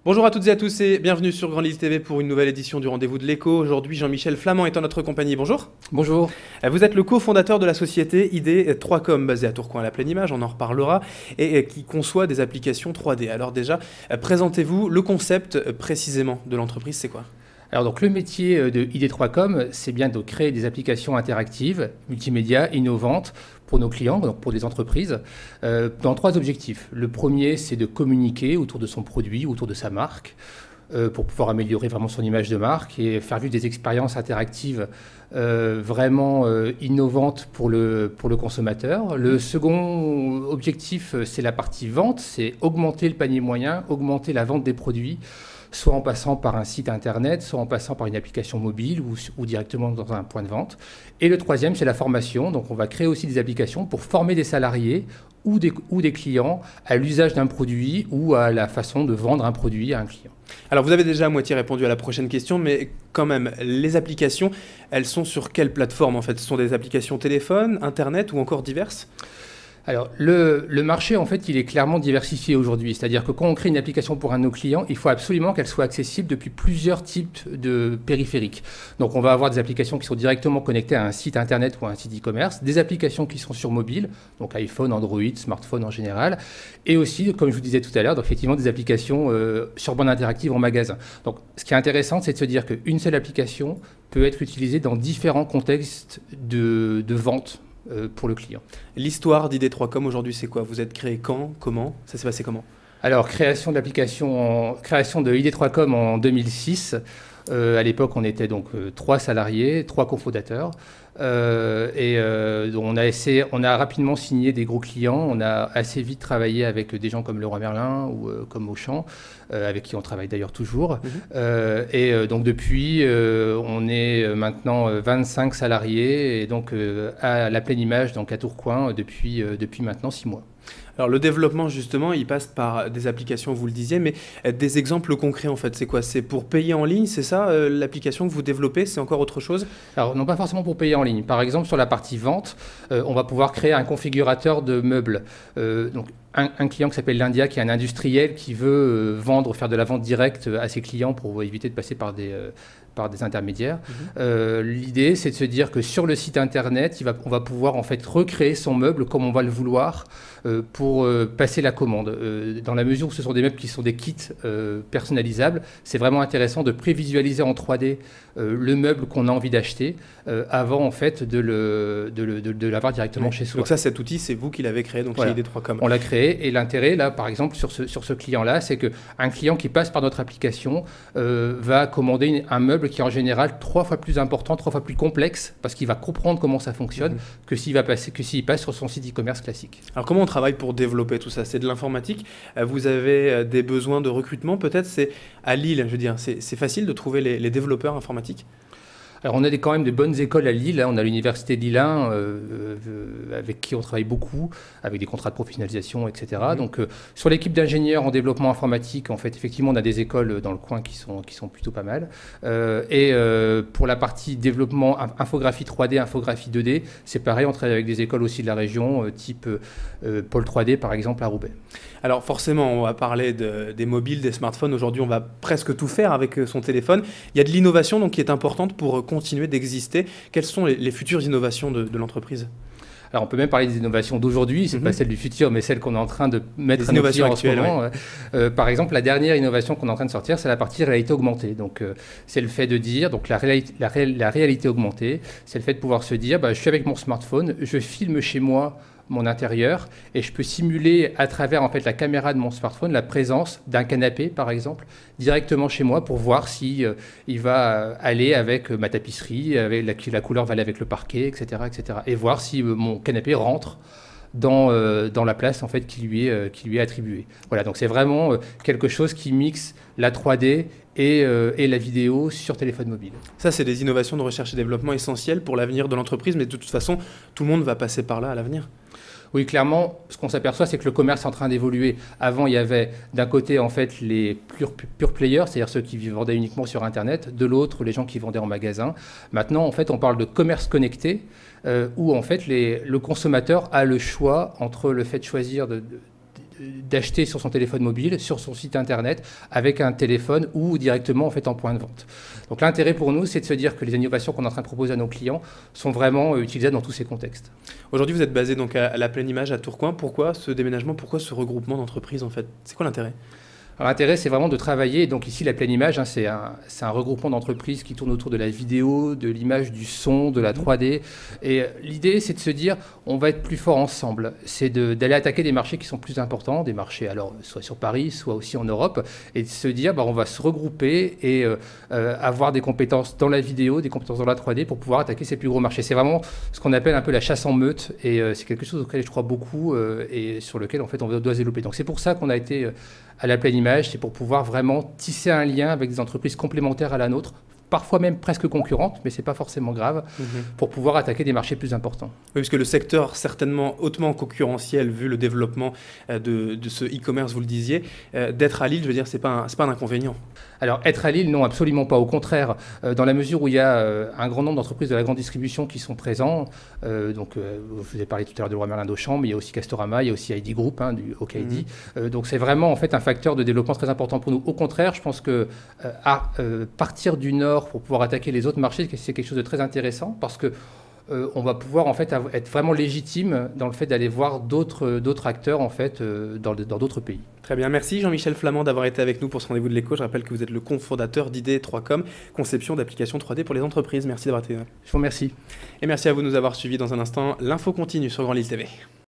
Bonjour à toutes et à tous et bienvenue sur Grand Lille TV pour une nouvelle édition du Rendez-vous de l'Écho. Aujourd'hui, Jean-Michel Flamand est en notre compagnie. Bonjour. Bonjour. Vous êtes le cofondateur de la société ID3Com, basée à Tourcoing à la Pleine Image, on en reparlera, et qui conçoit des applications 3D. Alors déjà, présentez-vous le concept précisément de l'entreprise, c'est quoi ? Alors donc le métier de ID3Com, c'est bien de créer des applications interactives, multimédia, innovantes pour nos clients, donc pour des entreprises, dans trois objectifs. Le premier, c'est de communiquer autour de son produit, autour de sa marque, pour pouvoir améliorer vraiment son image de marque et faire vivre des expériences interactives vraiment innovantes pour le consommateur. Le second objectif, c'est la partie vente, c'est augmenter le panier moyen, augmenter la vente des produits, soit en passant par un site internet, soit en passant par une application mobile ou directement dans un point de vente. Et le troisième, c'est la formation. Donc on va créer aussi des applications pour former des salariés ou des clients à l'usage d'un produit ou à la façon de vendre un produit à un client. Alors vous avez déjà à moitié répondu à la prochaine question, mais quand même, les applications, elles sont sur quelle plateforme en fait ? Ce sont des applications téléphone, internet ou encore diverses ? Alors, le marché, en fait, il est clairement diversifié aujourd'hui. C'est-à-dire que quand on crée une application pour un de nos clients, il faut absolument qu'elle soit accessible depuis plusieurs types de périphériques. Donc, on va avoir des applications qui sont directement connectées à un site internet ou à un site e-commerce, des applications qui sont sur mobile, donc iPhone, Android, smartphone en général, et aussi, comme je vous disais tout à l'heure, donc, effectivement, des applications sur bande interactive en magasin. Donc, ce qui est intéressant, c'est de se dire qu'une seule application peut être utilisée dans différents contextes de vente pour le client. L'histoire d'ID3Com aujourd'hui, c'est quoi ? Vous êtes créé quand ? Comment ? Ça s'est passé comment ? Alors, création de ID3Com en 2006. À l'époque, on était donc 3 salariés, 3 cofondateurs. On a rapidement signé des gros clients. On a assez vite travaillé avec des gens comme Leroy Merlin ou comme Auchan, avec qui on travaille d'ailleurs toujours. Donc depuis, on est maintenant 25 salariés et donc à la Pleine Image, donc à Tourcoing, depuis maintenant 6 mois. Alors le développement justement, il passe par des applications, vous le disiez, mais des exemples concrets en fait, c'est quoi ? C'est pour payer en ligne, c'est ça l'application que vous développez ? C'est encore autre chose ? Alors non, pas forcément pour payer en ligne. Par exemple, sur la partie vente, on va pouvoir créer un configurateur de meubles. Donc un client qui s'appelle l'India, qui est un industriel qui veut faire de la vente directe à ses clients pour éviter de passer par des intermédiaires. L'idée, c'est de se dire que sur le site internet, on va pouvoir en fait recréer son meuble comme on va le vouloir pour passer la commande. Dans la mesure où ce sont des meubles qui sont des kits personnalisables, c'est vraiment intéressant de prévisualiser en 3D le meuble qu'on a envie d'acheter avant en fait de l'avoir directement chez soi. Donc ça, cet outil, c'est vous qui l'avez créé, donc voilà. Chez ID3Com. On l'a créé et l'intérêt là, par exemple, sur ce client-là, c'est qu'un client qui passe par notre application va commander un meuble qui est en général 3 fois plus important, 3 fois plus complexe, parce qu'il va comprendre comment ça fonctionne que s'il passe sur son site e-commerce classique. Alors comment on travaille pour développer tout ça ? C'est de l'informatique ? Vous avez des besoins de recrutement peut-être ? C'est à Lille, je veux dire, c'est facile de trouver les développeurs informatiques ? Alors on a quand même de bonnes écoles à Lille, on a l'université Lille 1 avec qui on travaille beaucoup, avec des contrats de professionnalisation, etc. Donc sur l'équipe d'ingénieurs en développement informatique, en fait, effectivement, on a des écoles dans le coin qui sont plutôt pas mal. Pour la partie développement, infographie 3D, infographie 2D, c'est pareil, on travaille avec des écoles aussi de la région, type Pôle 3D par exemple à Roubaix. Alors forcément, on va parler des mobiles, des smartphones. Aujourd'hui, on va presque tout faire avec son téléphone. Il y a de l'innovation donc, qui est importante pour continuer d'exister. Quelles sont les futures innovations de l'entreprise ? Alors on peut même parler des innovations d'aujourd'hui, c'est pas celle du futur, mais celle qu'on est en train de mettre en œuvre en ce moment. Ouais. Par exemple, la dernière innovation qu'on est en train de sortir, c'est la partie réalité augmentée. Donc c'est le fait de dire, donc la réalité augmentée, c'est le fait de pouvoir se dire, je suis avec mon smartphone, je filme chez moi mon intérieur et je peux simuler à travers en fait la caméra de mon smartphone la présence d'un canapé par exemple directement chez moi pour voir si il va aller avec ma tapisserie, avec la couleur va aller avec le parquet, etc., et voir si mon canapé rentre dans la place en fait qui lui est attribuée. Voilà, donc c'est vraiment quelque chose qui mixe la 3D et la vidéo sur téléphone mobile. Ça, c'est des innovations de recherche et développement essentielles pour l'avenir de l'entreprise, mais de toute façon, tout le monde va passer par là à l'avenir. Oui, clairement, ce qu'on s'aperçoit, c'est que le commerce est en train d'évoluer. Avant, il y avait d'un côté en fait les pure players, c'est-à-dire ceux qui vendaient uniquement sur Internet, de l'autre les gens qui vendaient en magasin. Maintenant, en fait, on parle de commerce connecté, où en fait le consommateur a le choix entre le fait de choisir d'acheter sur son téléphone mobile, sur son site internet, avec un téléphone ou directement en fait en point de vente. Donc l'intérêt pour nous, c'est de se dire que les innovations qu'on est en train de proposer à nos clients sont vraiment utilisables dans tous ces contextes. Aujourd'hui, vous êtes basé donc à la Pleine Image à Tourcoing. Pourquoi ce déménagement? Pourquoi ce regroupement d'entreprises en fait? C'est quoi l'intérêt? Alors, l'intérêt, c'est vraiment de travailler. Donc ici, la Pleine Image, hein, c'est un regroupement d'entreprises qui tourne autour de la vidéo, de l'image, du son, de la 3D. Et l'idée, c'est de se dire, on va être plus fort ensemble. C'est d'aller attaquer des marchés qui sont plus importants, des marchés alors soit sur Paris, soit aussi en Europe, et de se dire, on va se regrouper et avoir des compétences dans la vidéo, des compétences dans la 3D pour pouvoir attaquer ces plus gros marchés. C'est vraiment ce qu'on appelle un peu la chasse en meute, et c'est quelque chose auquel je crois beaucoup et sur lequel en fait on doit se développer. Donc c'est pour ça qu'on a été à la Pleine Image, c'est pour pouvoir vraiment tisser un lien avec des entreprises complémentaires à la nôtre, parfois même presque concurrentes, mais ce n'est pas forcément grave, pour pouvoir attaquer des marchés plus importants. Oui, parce que le secteur, certainement hautement concurrentiel, vu le développement de ce e-commerce, vous le disiez, d'être à Lille, je veux dire, c'est pas un inconvénient. Alors, être à Lille, non, absolument pas. Au contraire, dans la mesure où il y a un grand nombre d'entreprises de la grande distribution qui sont présents, je vous ai parlé tout à l'heure de Leroy Merlin d'Auchan, mais il y a aussi Castorama, il y a aussi ID Group, du OKID. Donc, c'est vraiment en fait un facteur de développement très important pour nous. Au contraire, je pense que partir du Nord pour pouvoir attaquer les autres marchés, c'est quelque chose de très intéressant parce que on va pouvoir en fait être vraiment légitime dans le fait d'aller voir d'autres acteurs en fait dans d'autres pays. Très bien, merci Jean-Michel Flamand d'avoir été avec nous pour ce rendez-vous de l'écho. Je rappelle que vous êtes le cofondateur d'ID3Com, conception d'applications 3D pour les entreprises. Merci d'avoir été là. Je vous remercie. Et merci à vous de nous avoir suivis. Dans un instant, l'info continue sur Grand Lille TV.